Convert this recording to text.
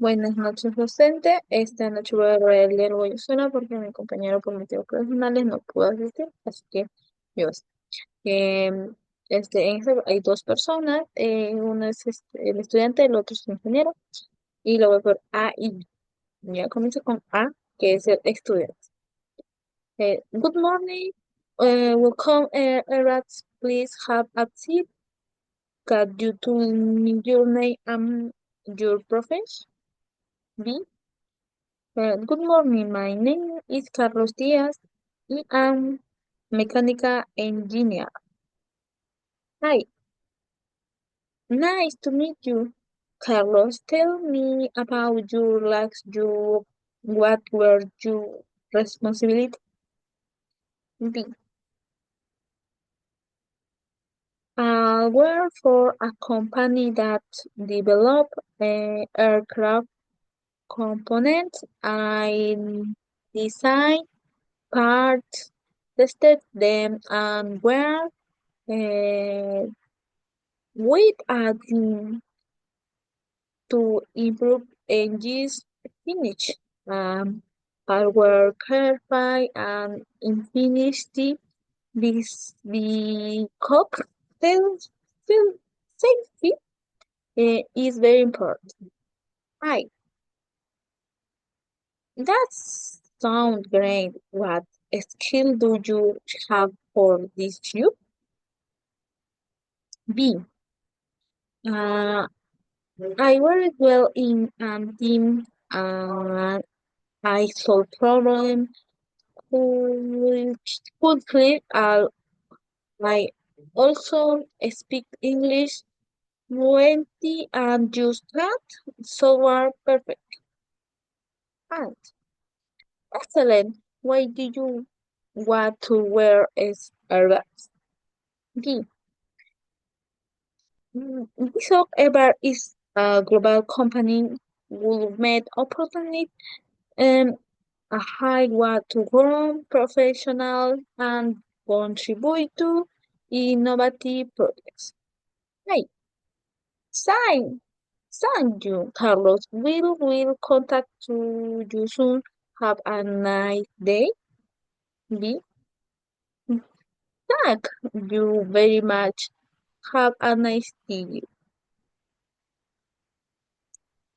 Buenas noches, docente. Esta noche voy a leer voy yo sola porque mi compañero por motivos personales no pudo asistir, así que yo. Em, en hay dos personas, uno es el estudiante, el otro es el ingeniero, y lo voy por A y B. Ya comienzo con A, que es el estudiante. Good morning. Welcome, Erats. Please have a seat. Could you tell me your name and your profession? B. Good morning. My name is Carlos Diaz. I am mechanical engineer. Hi, nice to meet you. Carlos, tell me about your last job. What were your responsibilities? B. Work for a company that develop aircraft components. I design parts, tested them, and were uh, with a team to improve engines finish. Hardware clarify and infinity the cocktail safety is very important. Right, that sounds great. What skill do you have for this job? B. Uh, I work well in a team. I solve problems quickly. I also speak English fluently and use that software perfect. And excellent. Why do you want to wear earbuds? D. Bishop Ever is a global company will make opportunity and a high want to grow professional and contribute to innovative projects. Hey, sign, thank you, Carlos. Will contact you soon. Have a nice day. B. Thank you very much. Have a nice day.